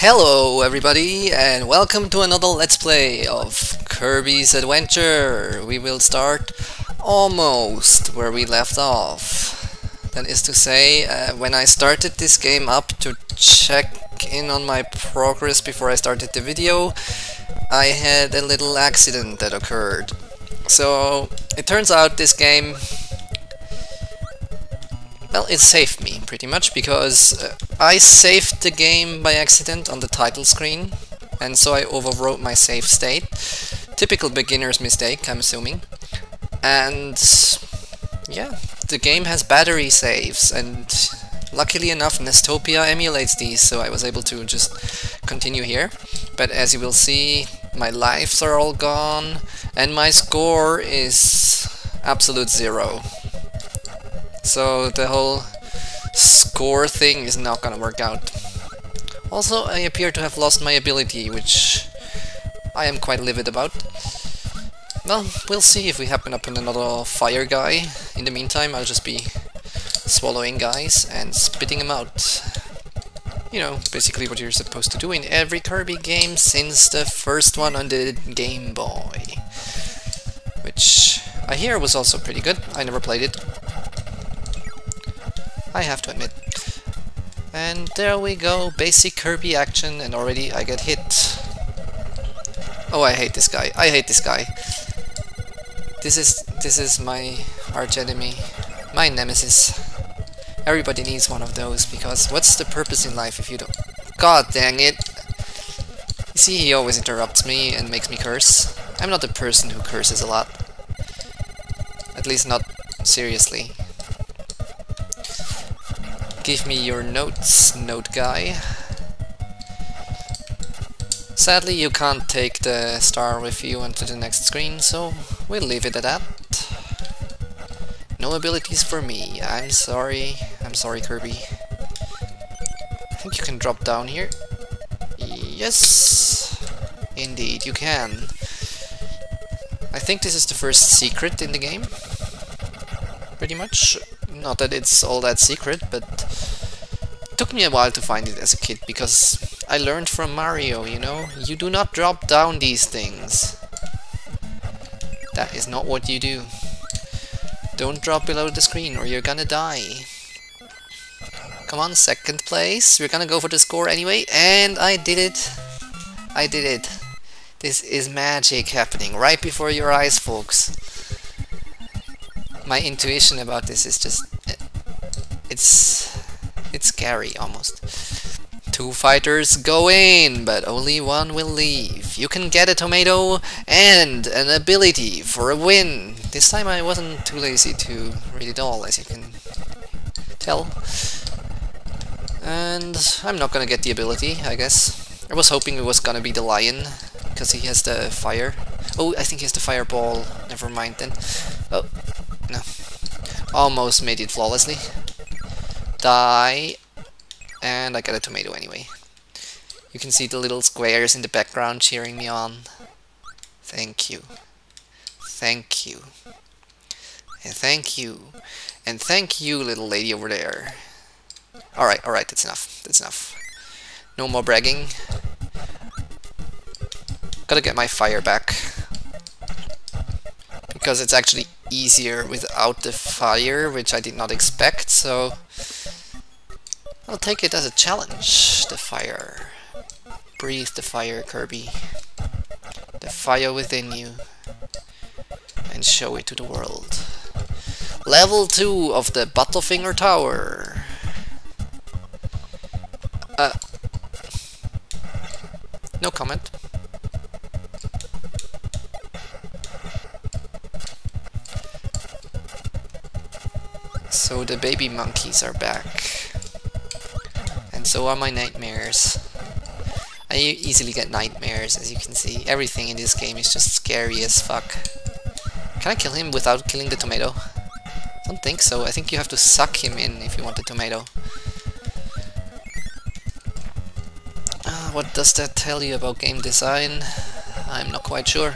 Hello everybody and welcome to another Let's Play of Kirby's Adventure. We will start almost where we left off. That is to say, when I started this game up to check in on my progress before I started the video, I had a little accident that occurred. So it turns out this game, well, it saved me pretty much because I saved the game by accident on the title screen, and so I overwrote my save state. Typical beginner's mistake, I'm assuming. And yeah, the game has battery saves, and luckily enough Nestopia emulates these, so I was able to just continue here. But as you will see, my lives are all gone, and my score is absolute 0. So the whole score thing is not gonna work out. Also, I appear to have lost my ability, which I am quite livid about. Well, we'll see if we happen upon another fire guy. In the meantime, I'll just be swallowing guys and spitting them out. You know, basically what you're supposed to do in every Kirby game since the first one on the Game Boy. Which I hear was also pretty good. I never played it, I have to admit. And there we go, basic Kirby action, and already I get hit. Oh, I hate this guy. I hate this guy. This is my arch enemy, my nemesis. Everybody needs one of those, because what's the purpose in life if you don't... God dang it! You see, he always interrupts me and makes me curse. I'm not a person who curses a lot. At least not seriously. Give me your notes, note guy. Sadly, you can't take the star with you onto the next screen, so we'll leave it at that. No abilities for me. I'm sorry, Kirby. I think you can drop down here. Yes, indeed, you can. I think this is the first secret in the game. Pretty much. Not that it's all that secret, but it took me a while to find it as a kid, because I learned from Mario, you know? You do not drop down these things. That is not what you do. Don't drop below the screen or you're gonna die. Come on, second place. We're gonna go for the score anyway, and I did it. I did it. This is magic happening right before your eyes, folks. My intuition about this is just... It's scary, almost. 2 fighters go in, but only one will leave. You can get a tomato and an ability for a win. This time I wasn't too lazy to read it all, as you can tell. And I'm not gonna get the ability, I guess. I was hoping it was gonna be the lion, because he has the fire. Oh, I think he has the fireball. Never mind then. Oh, no. Almost made it flawlessly. Die. And I got a tomato anyway. You can see the little squares in the background cheering me on. Thank you. Thank you. And thank you. And thank you, little lady over there. Alright, that's enough. That's enough. No more bragging. Gotta get my fire back, because it's actually easier without the fire, which I did not expect, so I'll take it as a challenge. The fire. Breathe the fire, Kirby. The fire within you. And show it to the world. Level 2 of the Butterfinger Tower. No comment. So the baby monkeys are back. And so are my nightmares. I easily get nightmares, as you can see. Everything in this game is just scary as fuck. Can I kill him without killing the tomato? I don't think so. I think you have to suck him in if you want the tomato. What does that tell you about game design? I'm not quite sure.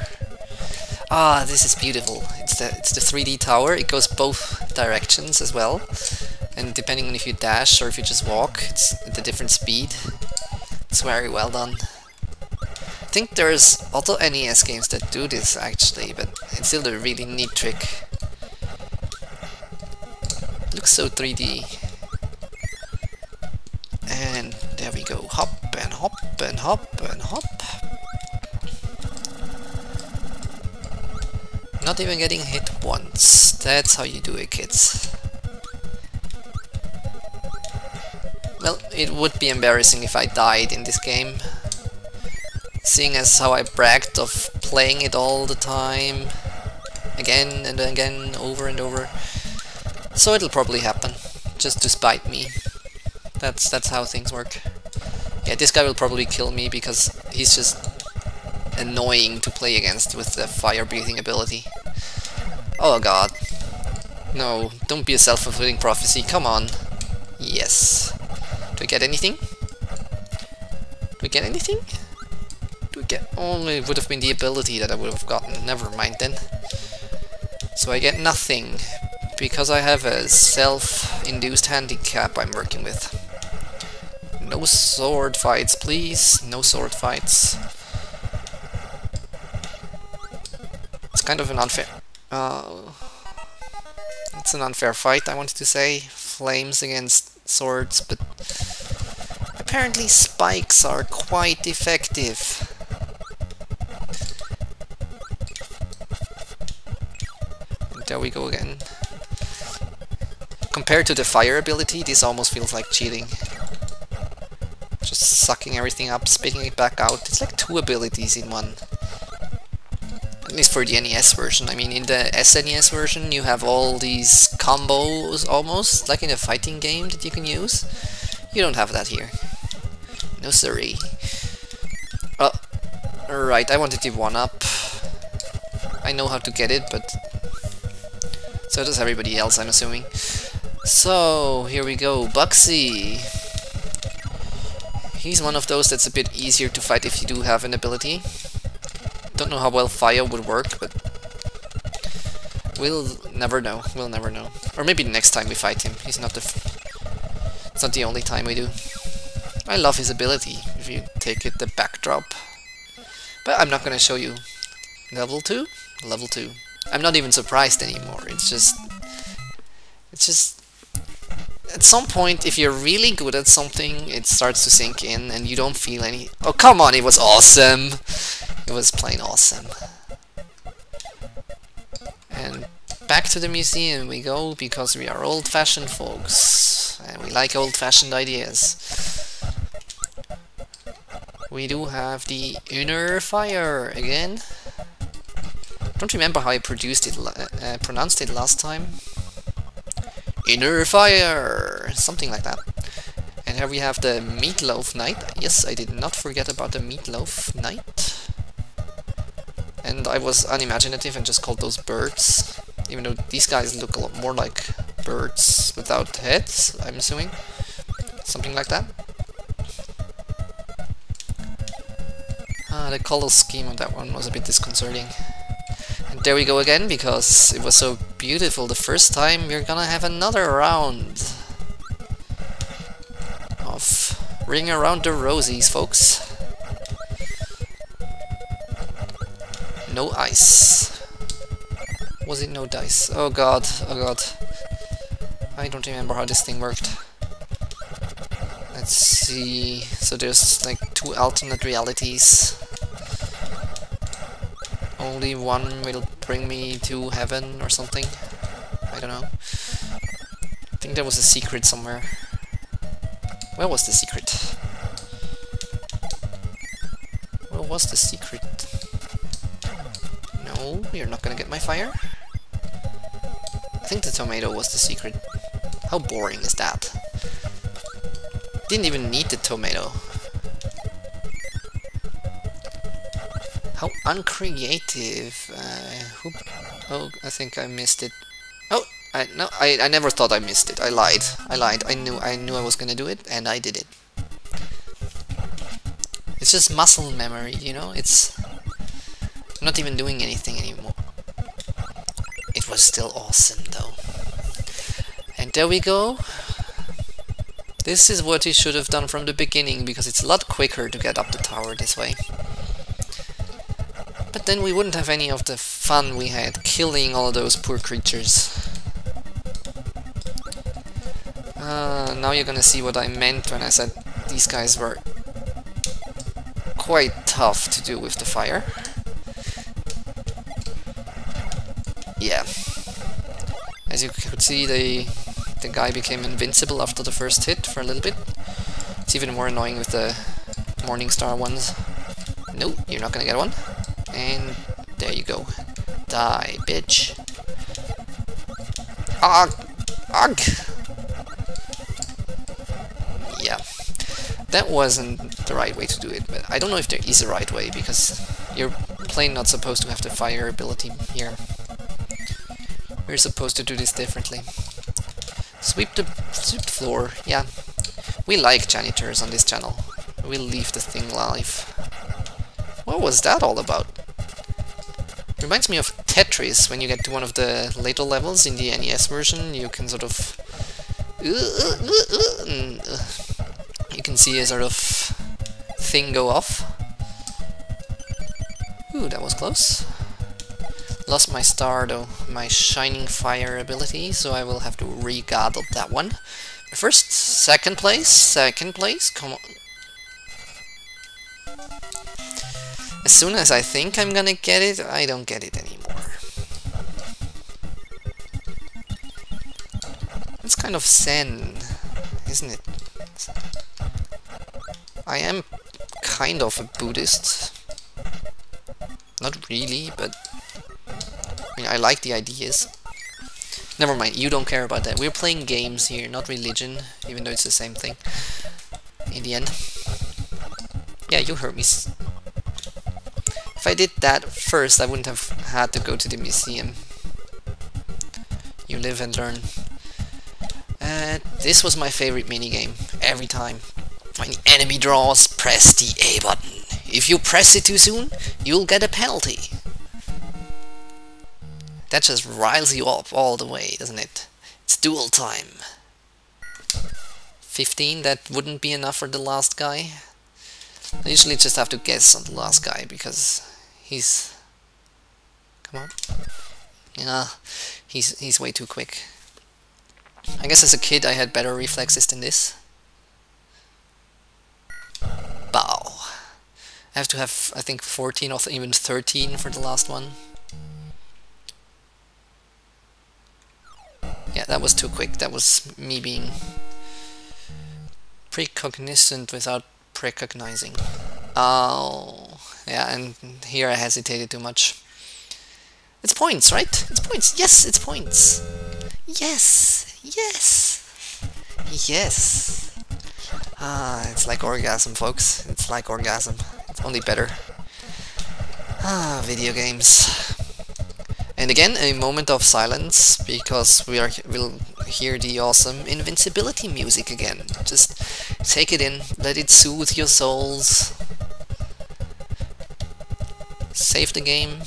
Ah, this is beautiful. It's the 3D tower. It goes both directions as well. And depending on if you dash or if you just walk, it's at a different speed. It's very well done. I think there's other NES games that do this actually, but it's still a really neat trick. Looks so 3D. And there we go. Hop and hop and hop and hop. Not even getting hit once. That's how you do it, kids. Well, it would be embarrassing if I died in this game, seeing as how I bragged of playing it all the time, again and again, over and over. So it'll probably happen, just to spite me. That's how things work. Yeah, this guy will probably kill me because he's just annoying to play against with the fire breathing ability. Oh god. No, don't be a self-fulfilling prophecy, come on. Yes. Do I get anything? Do we get anything? Do we get... Oh, it would have been the ability that I would have gotten. Never mind then. So I get nothing, because I have a self-induced handicap I'm working with. No sword fights, please. No sword fights. It's kind of an unfair... it's an unfair fight, I wanted to say. Flames against swords, but apparently spikes are quite effective. And there we go again. Compared to the fire ability, this almost feels like cheating. Just sucking everything up, spitting it back out. It's like two abilities in one. At least for the NES version. I mean, in the SNES version you have all these combos almost, like in a fighting game that you can use. You don't have that here. No siree. Oh, right, I wanted the 1-up. I know how to get it, but so does everybody else, I'm assuming. So, here we go, Bugsy. He's one of those that's a bit easier to fight if you do have an ability. Don't know how well fire would work, but we'll never know. We'll never know. Or maybe the next time we fight him. He's not it's not the only time we do. I love his ability, if you take it the backdrop. But I'm not gonna show you. Level 2? Level 2. I'm not even surprised anymore. It's just at some point, if you're really good at something, it starts to sink in and you don't feel any... Oh, come on, it was awesome! It was plain awesome. And back to the museum we go, because we are old-fashioned folks. And we like old-fashioned ideas. We do have the inner fire again. Don't remember how I pronounced it last time. Inner fire! Something like that. And here we have the Meatloaf Knight. Yes, I did not forget about the Meatloaf Knight. And I was unimaginative and just called those birds. Even though these guys look a lot more like birds without heads, I'm assuming. Something like that. The color scheme of that one was a bit disconcerting. And there we go again, because it was so beautiful the first time. We're gonna have another round of Ring Around the Rosies, folks. No ice. Was it no dice? Oh god, oh god. I don't remember how this thing worked. Let's see. So there's like 2 alternate realities. Only one will bring me to heaven or something. I don't know. I think there was a secret somewhere. Where was the secret? Where was the secret? No, you're not gonna get my fire. I think the tomato was the secret. How boring is that? Didn't even need the tomato. How uncreative. Oh, I think I missed it. Oh, I never thought I missed it. I lied. I knew I was gonna do it, and I did it. It's just muscle memory, you know? I'm not even doing anything anymore. It was still awesome, though. And there we go. This is what he should have done from the beginning, because it's a lot quicker to get up the tower this way. But then we wouldn't have any of the fun we had killing all those poor creatures. Now you're gonna see what I meant when I said these guys were quite tough to do with the fire. Yeah. As you could see, the guy became invincible after the first hit for a little bit. It's even more annoying with the Morningstar ones. Nope, you're not gonna get one. And there you go. Die, bitch. Ugh! Ugh! Yeah. That wasn't the right way to do it, but I don't know if there is a right way, because you're plain not supposed to have the fire ability here. We're supposed to do this differently. Sweep the floor, yeah. We like janitors on this channel. We'll leave the thing live. What was that all about? Reminds me of Tetris. When you get to one of the later levels in the NES version, you can sort of... you can see a sort of thing go off. Ooh, that was close. Lost my star though, my shining fire ability, so I will have to re-gather that one. First, second place, come on. As soon as I think I'm gonna get it, I don't get it anymore. It's kind of zen, isn't it? I am kind of a Buddhist. Not really, but I mean, I like the ideas. Never mind, you don't care about that. We're playing games here, not religion, even though it's the same thing in the end. Yeah, you heard me. If I did that first, I wouldn't have had to go to the museum. You live and learn. This was my favorite minigame, every time. When the enemy draws, press the A button. If you press it too soon, you'll get a penalty. That just riles you up all the way, doesn't it? It's duel time. 15, that wouldn't be enough for the last guy. I usually just have to guess on the last guy, because he's... Come on. Yeah, he's way too quick. I guess as a kid I had better reflexes than this. Bow. I have to have, I think, 14 or even 13 for the last one. Yeah, that was too quick. That was me being precognizant without precognizing. Oh, yeah, and here I hesitated too much. It's points, right? It's points. Yes, it's points. Yes, yes, yes. Ah, it's like orgasm, folks. It's like orgasm. It's only better. Ah, video games. And again, a moment of silence, because we'll hear the awesome invincibility music again. Just take it in, let it soothe your souls. Save the game.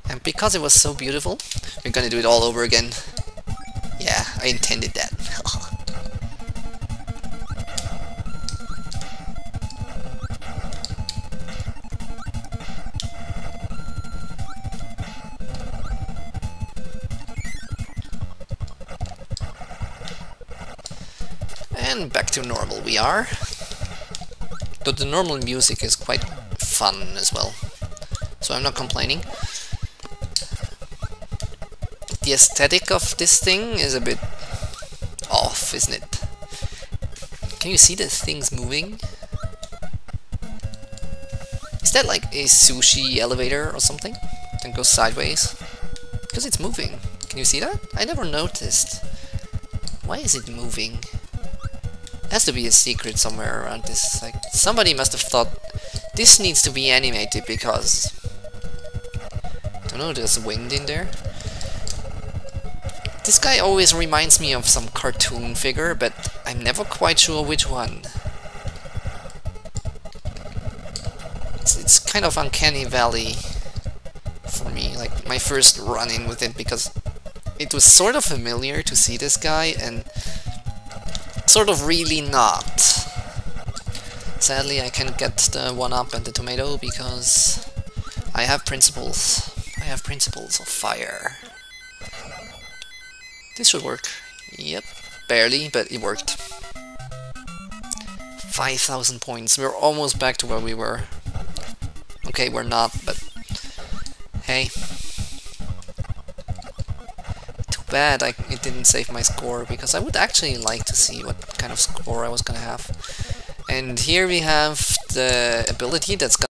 And because it was so beautiful, we're gonna do it all over again. Yeah, I intended that. And back to normal we are. Though the normal music is quite fun as well, so I'm not complaining. The aesthetic of this thing is a bit off, isn't it? Can you see the things moving? Is that like a sushi elevator or something that goes sideways? Because it's moving. Can you see that? I never noticed. Why is it moving? There has to be a secret somewhere around this. Like, somebody must have thought this needs to be animated because... I don't know, there's wind in there. This guy always reminds me of some cartoon figure, but I'm never quite sure which one. It's kind of uncanny valley for me, like my first run-in with it, because it was sort of familiar to see this guy and sort of really not. Sadly, I can't get the 1-up and the tomato because I have principles. I have principles of fire. This should work. Yep, barely, but it worked. 5,000 points. We're almost back to where we were. Okay, we're not, but hey. Too bad it didn't save my score, because I would actually like to see what kind of score I was gonna have. And here we have the ability that's gonna